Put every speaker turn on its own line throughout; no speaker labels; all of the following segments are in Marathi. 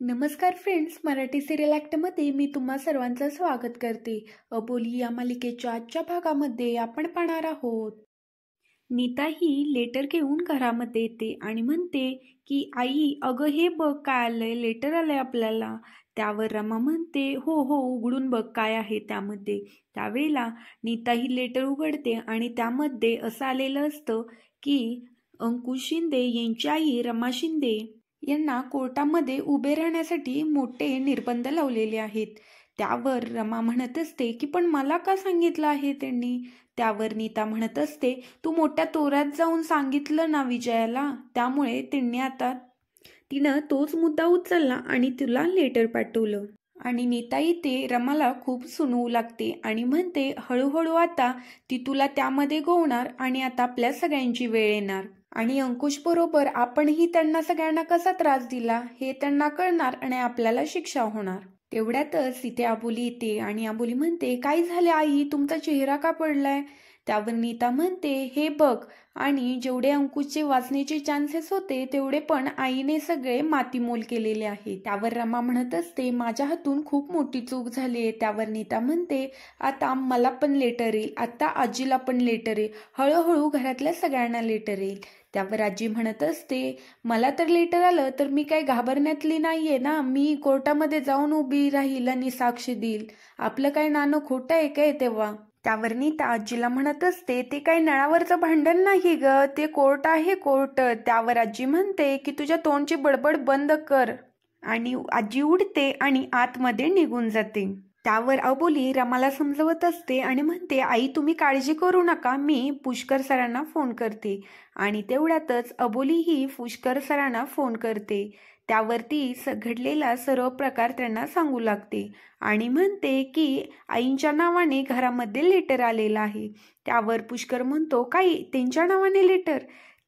नमस्कार फ्रेंड्स, मराठी सिरियल ॲक्टमध्ये मी तुम्हा सर्वांचं स्वागत करते. अबोली या मालिकेच्या आजच्या भागामध्ये आपण पाहणार आहोत. नीता ही लेटर घेऊन घरामध्ये येते आणि म्हणते की आई, अगं हे बघ काय आलंय, लेटर आलंय आपल्याला. त्यावर रमा म्हणते हो हो, उघडून बघ काय आहे त्यामध्ये. त्यावेळेला नीता ही लेटर उघडते आणि त्यामध्ये असं आलेलं असतं की अंकुश शिंदे यांची आई रमा शिंदे यांना कोर्टामध्ये उभे राहण्यासाठी मोठे निर्बंध लावलेले आहेत. त्यावर रमा म्हणत असते की पण मला का सांगितलं आहे त्यांनी. त्यावर नीता म्हणत असते तू मोठ्या तोऱ्यात जाऊन सांगितलं ना विजयाला, त्यामुळे तिनं तोच मुद्दा उचलला आणि तुला लेटर पाठवलं. आणि नीता इथे रमाला खूप सुनवू लागते आणि म्हणते हळूहळू आता ती तुला त्यामध्ये गोवणार आणि आता आपल्या सगळ्यांची वेळ येणार आणि अंकुश बरोबर आपणही त्यांना सगळ्यांना कसा त्रास दिला हे त्यांना कळणार आणि आपल्याला शिक्षा होणार. तेवढ्यातच इथे आबोली येते आणि आबोली म्हणते काय झाले आई, तुमचा चेहरा का पडलाय. त्यावर नीता म्हणते हे बघ, आणि जेवढे अंकुशचे वाचण्याचे चान्सेस होते तेवढे पण आईने सगळे मातीमोल केलेले आहे. त्यावर रमा म्हणत असते माझ्या हातून खूप मोठी चूक झाली. त्यावर नीता म्हणते आता मला पण लेटर येईल, आता आजीला पण लेटर येईल, हळूहळू घरातल्या सगळ्यांना लेटर येईल. त्यावर आजी म्हणत असते मला तर लेटर आलं तर मी काही घाबरण्यातली नाहीये ना, मी कोर्टामध्ये जाऊन उभी राहील आणि साक्ष देईल, आपलं काय नाणं खोटं आहे काय तेव्हा. त्यावर नीता आजीला म्हणत असते ते काही नळावरचं भांडण नाही ग, ते कोर्ट आहे कोर्ट. त्यावर आजी म्हणते की तुझ्या तोंडची बडबड बंद कर, आणि आजी उडते आणि आतमध्ये निघून जाते. त्यावर अबोली रमाला समजवत असते आणि म्हणते आई तुम्ही काळजी करू नका, मी पुष्कर सरांना फोन करते. आणि तेवढ्यातच अबोली ही पुष्कर सरांना फोन करते. त्यावर ती घडलेला सर्व प्रकार त्यांना सांगू लागते आणि म्हणते की आईंच्या नावाने घरामध्ये लेटर आलेलं आहे. त्यावर पुष्कर म्हणतो काय त्यांच्या नावाने लेटर.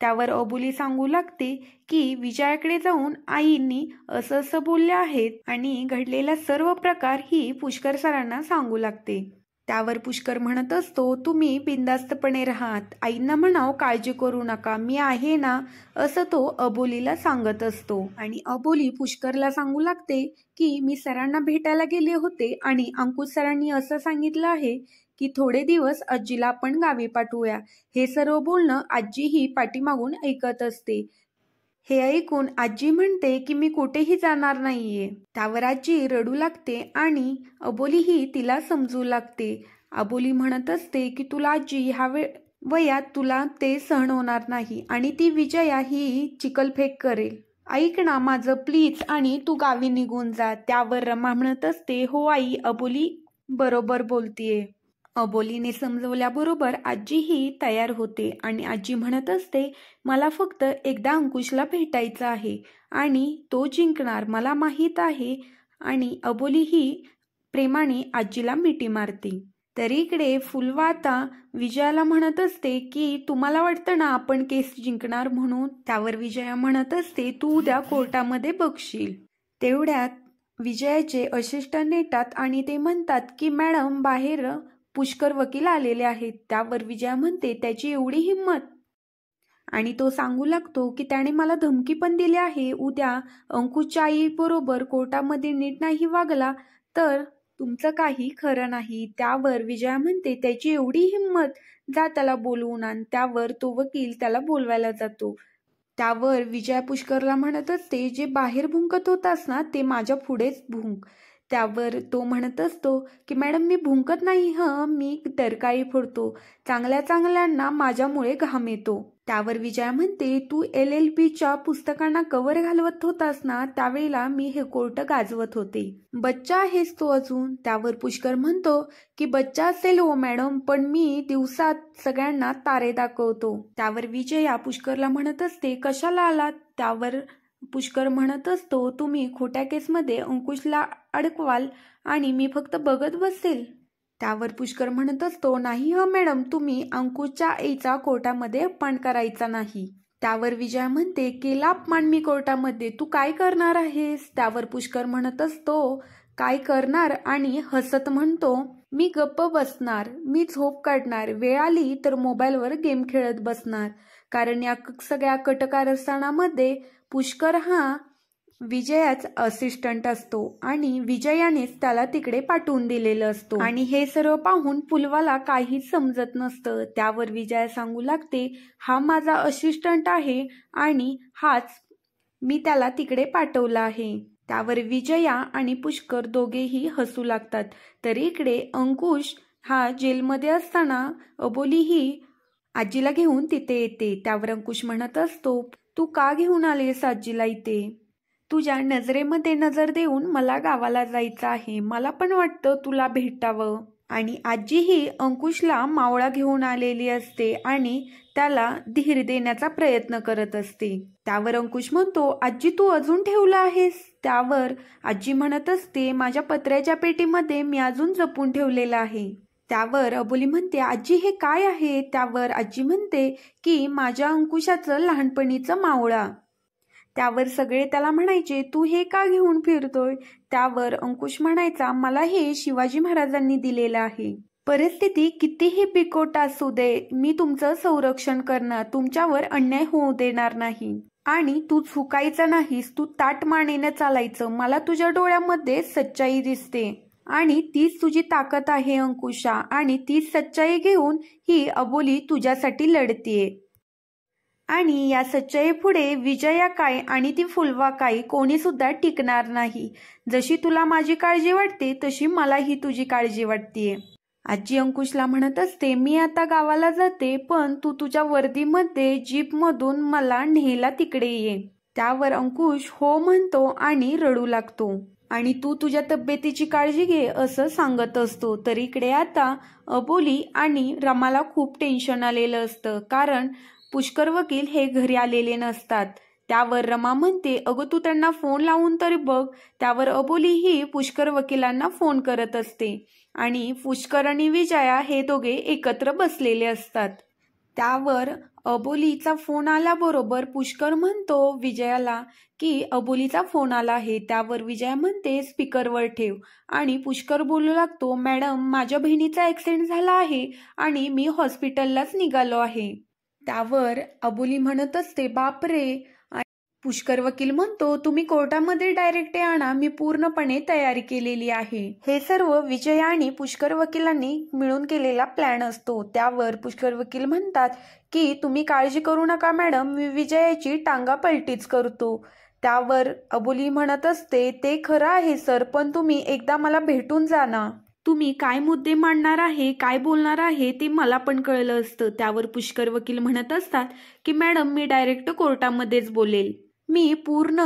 त्यावर अबोली सांगू लागते की विजयाकडे जाऊन आईंनी असं असं बोलले आहेत आणि घडलेला सर्व प्रकार ही पुष्कर सरांना सांगू लागते. त्यावर पुष्कर म्हणत असतो तुम्ही बिनधास्तपणे राहात, आईंना म्हणाव काळजी करू नका, मी आहे ना, असं तो अबोलीला सांगत असतो. आणि अबोली पुष्करला सांगू लागते की मी सरांना भेटायला गेले होते आणि अंकुश सरांनी असं सांगितलं आहे की थोडे दिवस आजीला आपण गावी पाठवूया. हे सर्व बोलणं आजी ही पाठीमागून ऐकत असते. हे ऐकून आजी म्हणते की मी कुठेही जाणार नाहीये. त्यावर आजी रडू लागते आणि अबोली ही तिला समजू लागते. अबोली म्हणत असते की तुला आजी ह्या वयात तुला ते सहन होणार नाही आणि ती विजया ही चिखलफेक करेल, ऐक ना माझं प्लीज आणि तू गावी निघून जा. त्यावर रमा म्हणत असते हो आई, अबोली बरोबर बोलतीये. अबोलीने समजवल्याबरोबर आजीही तयार होते आणि आजी म्हणत असते मला फक्त एकदा अंकुशला भेटायचं आहे आणि तो जिंकणार मला माहीत आहे. आणि अबोली ही प्रेमाने आजीला मिठी मारते. तरी इकडे फुलवा आता विजयाला म्हणत असते की तुम्हाला वाटतं ना आपण केस जिंकणार म्हणून. त्यावर विजया म्हणत असते तू उद्या कोर्टामध्ये बघशील. तेवढ्यात विजयाचे असिस्टंट येतात आणि ते म्हणतात की मॅडम बाहेर पुष्कर वकील आलेले आहेत. त्यावर विजया म्हणते त्याची एवढी हिंमत, आणि तो सांगू लागतो की त्याने मला धमकी पण दिली आहे, उद्या अंकुशच्या आई बरोबर कोर्टामध्ये नीट नाही वागला तर तुमचं काही खरं नाही. त्यावर विजया म्हणते त्याची एवढी हिंमत, जा त्याला बोलवून आण. त्यावर तो वकील त्याला बोलवायला जातो. त्यावर विजया पुष्करला म्हणत असते जे बाहेर भुंकत होतास ना ते माझ्या पुढेच भुंक. त्यावर तो म्हणत असतो की मॅडम मी भुंकत नाही, मी डरकाळी फोडतो, चांगल्या चांगल्यांना माझ्यामुळे घाम येतो. त्यावर विजया म्हणते तू LLBच्या पुस्तकांना कव्हर घालवत होतास ना त्यावेळेला मी हे कोर्ट गाजवत होते, बच्चा आहेस तो अजून. त्यावर पुष्कर म्हणतो की बच्चा असेल हो मॅडम, पण मी दिवसात सगळ्यांना तारे दाखवतो. त्यावर विजया पुष्करला म्हणत असते कशाला आलात. त्यावर पुष्कर म्हणत असतो तुम्ही खोट्या केसमध्ये अंकुशला अडकवाल आणि मी फक्त बघत बसेल. त्यावर पुष्कर म्हणत असतो नाही मॅडम, तुम्ही अंकुशच्या आईचा कोर्टामध्ये अपमान करायचा नाही. त्यावर विजया म्हणते केला अपमान मी कोर्टामध्ये, तू काय करणार आहेस. त्यावर पुष्कर म्हणत असतो काय करणार आणि हसत म्हणतो मी गप्प बसणार, मी झोप काढणार, वेळ आली तर मोबाईलवर गेम खेळत बसणार. कारण या सगळ्या कटकारस्थानामध्ये पुष्कर हा विजयाच असिस्टंट असतो आणि विजयानेच त्याला तिकडे पाठवून दिलेलं असतो आणि हे सर्व पाहून फुलवाला काहीच समजत नसतं। त्यावर विजया सांगू लागते, हा माझा असिस्टंट आहे आणि हाच मी त्याला तिकडे पाठवला आहे। त्यावर विजया आणि पुष्कर दोघेही हसू लागतात। तर इकडे अंकुश हा जेलमध्ये असताना अबोली ही आजीला घेऊन तिथे येते। त्यावर अंकुश म्हणत असतो, तू का घेऊन आलीस आजीला इथे? तुझ्या नजरेमध्ये नजर देऊन मला गावाला जायचं आहे, मला पण वाटतं तुला भेटावं। आणि आजीही अंकुशला मावळा घेऊन आलेली असते आणि त्याला धीर देण्याचा प्रयत्न करत असते। त्यावर अंकुश म्हणतो, आजी तू अजून ठेवला आहेस? त्यावर आजी म्हणत असते, माझ्या पत्र्याच्या पेटीमध्ये मी अजून जपून ठेवलेला आहे। त्यावर अबोली म्हणते, आजी हे काय आहे? त्यावर आजी म्हणते की माझ्या अंकुशाचं लहानपणीचं मावळा। त्यावर सगळे त्याला म्हणायचे, तू हे का घेऊन फिरतोय? त्यावर अंकुश म्हणायचा, मला हे शिवाजी महाराजांनी दिलेलं आहे। परिस्थिती कितीही बिकट असू दे, मी तुमचं संरक्षण करणार, तुमच्यावर अन्याय होऊ देणार नाही आणि तू चुकायचं नाहीस, तू ताठ मानेनं चालायचं। मला तुझ्या डोळ्यामध्ये सच्चाई दिसते आणि तीच तुझी ताकद आहे अंकुशा आणि तीच सच्चाई घेऊन ही अबोली तुझ्यासाठी लढतीये आणि या सच्चाई पुढे विजया काय आणि ती फुलवा काय कोणी सुद्धा टिकणार नाही। जशी तुला माझी काळजी वाटते तशी मलाही तुझी काळजी वाटतेय। आजी अंकुशला म्हणत असते, मी आता गावाला जाते, पण तू तुझ्या वर्दीमध्ये जीपमधून मला न्यायला तिकडे ये। त्यावर अंकुश हो म्हणतो आणि रडू लागतो आणि तू तुझ्या तब्येतीची काळजी घे असं सांगत असतो। तर इकडे आता अबोली आणि रमाला खूप टेन्शन आलेलं असतं, कारण पुष्कर वकील हे घरी आलेले नसतात। त्यावर रमा म्हणते, अगं तू त्यांना फोन लावून तरी बघ। त्यावर अबोली ही पुष्कर वकिलांना फोन करत असते आणि पुष्कर आणि विजया हे दोघे एकत्र बसलेले असतात। त्यावर अबोलीचा फोन आल्याबरोबर पुष्कर म्हणतो विजयाला की अबोलीचा फोन आला आहे। त्यावर विजया म्हणते, स्पीकरवर ठेव आणि पुष्कर बोलू लागतो, मॅडम माझ्या बहिणीचा ॲक्सिडेंट झाला आहे आणि मी हॉस्पिटललाच निघालो आहे। त्यावर अबोली म्हणत असते, बापरे। पुष्कर वकील म्हणतो, तुम्ही कोर्टामध्ये डायरेक्ट आणा, मी पूर्णपणे तयारी केलेली आहे। हे सर्व विजय आणि पुष्कर वकिलांनी मिळून केलेला प्लॅन असतो। त्यावर पुष्कर वकील म्हणतात की तुम्ही काळजी करू नका मॅडम, मी विजयाची टांगा पलटीच करतो। त्यावर अबोली म्हणत असते, ते खरं आहे सर, पण तुम्ही एकदा मला भेटून जा ना, तुम्ही काय मुद्दे मांडणार आहे, काय बोलणार आहे ते मला पण कळलं असतं। त्यावर पुष्कर वकील म्हणत असतात की मॅडम मी डायरेक्ट कोर्टामध्येच बोलेल, मी पूर्ण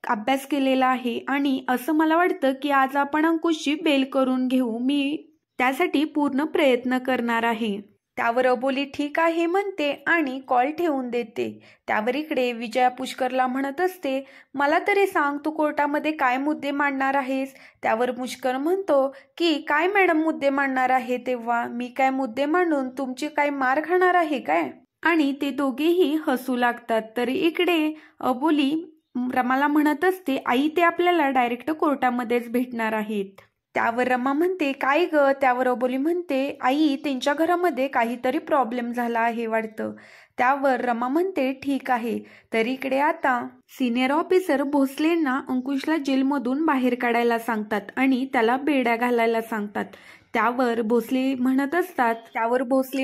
अभ्यास केलेला आहे आणि असं मला वाटतं की आज आपण अंकुशची बेल करून घेऊ, मी त्यासाठी पूर्ण प्रयत्न करणार आहे। त्यावर अबोली ठीक आहे म्हणते आणि कॉल ठेवून देते। त्यावर इकडे विजया पुष्करला म्हणत असते, मला तरी सांग तू कोर्टामध्ये काय मुद्दे मांडणार आहेस? त्यावर पुष्कर म्हणतो की काय मॅडम मुद्दे मांडणार आहे, तेव्हा मी काय मुद्दे मांडून तुमची काय मार खाणार आहे काय? आणि ते दोघेही हसू लागतात। तर इकडे अबोली रमाला म्हणत असते, आई ते आपल्याला डायरेक्ट कोर्टामध्येच भेटणार आहेत। त्यावर रमा म्हणते, काय ग? त्यावर अबोली म्हणते, आई त्यांच्या घरामध्ये काहीतरी प्रॉब्लेम झाला आहे वाटतं। त्यावर रमा म्हणते, ठीक आहे। तर इकडे आता सिनियर ऑफिसर भोसलेंना अंकुशला जेलमधून बाहेर काढायला सांगतात आणि त्याला बेड्या घालायला सांगतात। त्यावर भोसले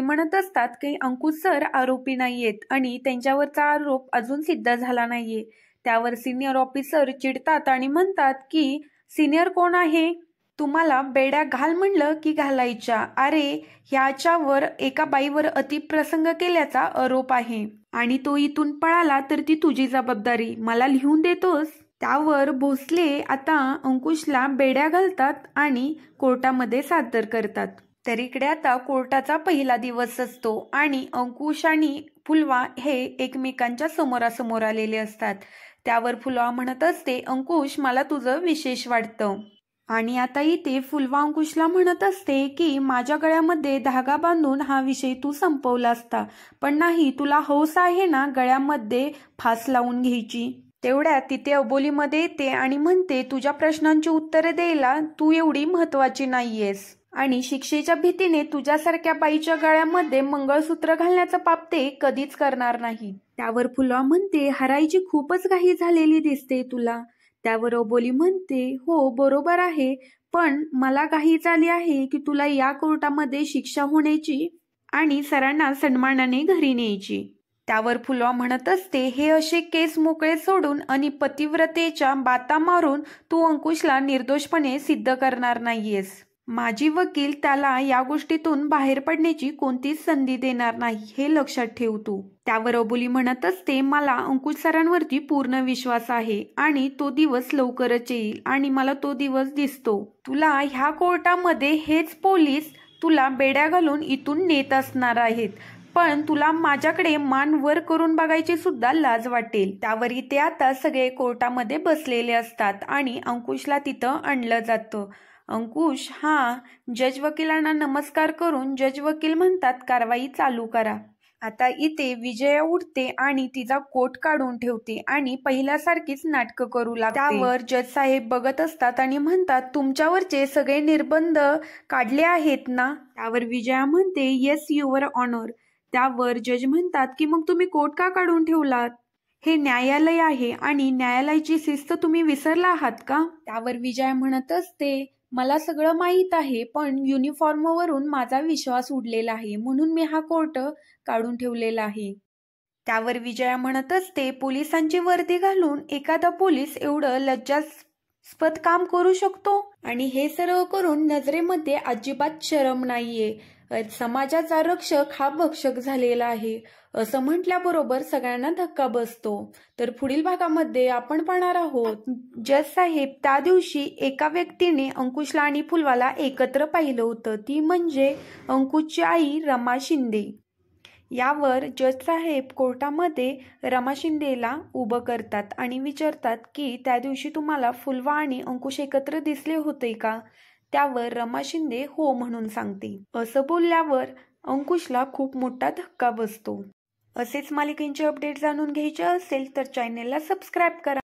म्हणत असतात की अंकुश सर आरोपी नाहीयेत आणि त्यांच्यावरचा आरोप अजून सिद्ध झाला नाहीये। त्यावर सिनियर ऑफिसर चिडतात आणि म्हणतात की सिनियर कोण आहे? तुम्हाला बेड्या घाल म्हणलं की घालायच्या? अरे ह्याच्यावर एका बाईवर अतिप्रसंग केल्याचा आरोप आहे आणि तो इथून पळाला तर ती तुझी जबाबदारी, मला लिहून देतोस? त्यावर भोसले आता अंकुशला बेड्या घालतात आणि कोर्टामध्ये सादर करतात। तर इकडे आता कोर्टाचा पहिला दिवस असतो आणि अंकुश आणि फुलवा हे एकमेकांच्या समोरासमोर आलेले असतात। त्यावर फुलवा म्हणत असते, अंकुश मला तुझं विशेष वाटतं। आणि आता इथे फुलवा अंकुशला म्हणत असते की माझ्या गळ्यामध्ये धागा बांधून हा विषय तू संपवला असता, पण नाही, तुला हौस आहे ना गळ्यामध्ये फास लावून घ्यायची। तेवढ्यात तिथे अबोलीमध्ये येते आणि म्हणते, तुझ्या प्रश्नांची उत्तरे द्यायला तू एवढी महत्वाची नाहीयेस आणि शिक्षेच्या भीतीने तुझ्यासारख्या बाईच्या गळ्यामध्ये मंगळसूत्र घालण्याचं पाप ते कधीच करणार नाही। त्यावर फुलवा म्हणते, हरायची खूपच घाई झालेली दिसते तुला. त्यावर अबोली म्हणते, हो बरोबर आहे, पण मला घाई झाली आहे की तुला या कोर्टामध्ये शिक्षा होण्याची आणि सरांना सन्मानाने घरी न्यायची. त्यावर फुलवा म्हणत असते, हे असे केस मोकळे सोडून आणि पतिव्रतेच्या बाता मारून तू अंकुशला निर्दोषपणे सिद्ध करणार नाहीयेस. माझी वकील त्याला या गोष्टीतून बाहेर पडण्याची कोणतीच संधी देणार नाही, हे लक्षात ठेव तू. त्यावर अबोली म्हणत असते, मला अंकुश सरांवरती पूर्ण विश्वास आहे आणि तो दिवस लवकरच येईल आणि मला तो दिवस दिसतो. तुला ह्या कोर्टामध्ये हेच पोलीस तुला बेड्या घालून इथून नेत असणार आहेत, पण तुला माझ्याकडे मान वर करून बघायची सुद्धा लाज वाटेल. त्यावर इथे आता सगळे कोर्टामध्ये बसलेले असतात आणि अंकुशला तिथं आणलं जातं. अंकुश हा जज वकिलांना नमस्कार करून जज वकील म्हणतात, कारवाई चालू करा. आता इथे विजया उठते आणि तिचा कोट काढून ठेवते आणि पहिल्यासारखीच नाटकं करू लागते. त्यावर जज साहेब बघत असतात आणि म्हणतात, तुमच्यावरचे सगळे निर्बंध काढले आहेत ना. त्यावर विजया म्हणते, येस युअर ऑनर. त्यावर जज म्हणतात की मग तुम्ही कोट का काढून ठेवलात? हे न्यायालय आहे आणि न्यायालयाची शिस्त तुम्ही विसरला आहात का? त्यावर विजया म्हणत असते, मला सगळं माहीत आहे, पण युनिफॉर्मवरून माझा विश्वास उडलेला आहे म्हणून मी हा कोट काढून ठेवलेला आहे. त्यावर विजया म्हणत असते, पोलिसांची वर्दी घालून एखादा पोलीस एवढं लज्जास्पद काम करू शकतो आणि हे सर्व करून नजरेमध्ये अजिबात शरम नाहीये. समाजाचा रक्षक हा भक्षक झालेला आहे असं म्हटल्याबरोबर सगळ्यांना धक्का बसतो. तर पुढील भागामध्ये आपण पाहणार आहोत, जज साहेब त्या दिवशी एका व्यक्तीने अंकुशला आणि फुलवाला एकत्र पाहिलं होतं, ती म्हणजे अंकुशची आई रमा शिंदे. यावर जज साहेब कोर्टामध्ये रमा शिंदेला उभं करतात आणि विचारतात की त्या दिवशी तुम्हाला फुलवा आणि अंकुश एकत्र दिसले होते का? त्यावर रमा शिंदे हो म्हणून सांगते. असं बोलल्यावर अंकुशला खूप मोठा धक्का बसतो. असेच मालिकेचे अपडेट जाणून घ्यायचे असेल तर चॅनेलला सबस्क्राईब करा.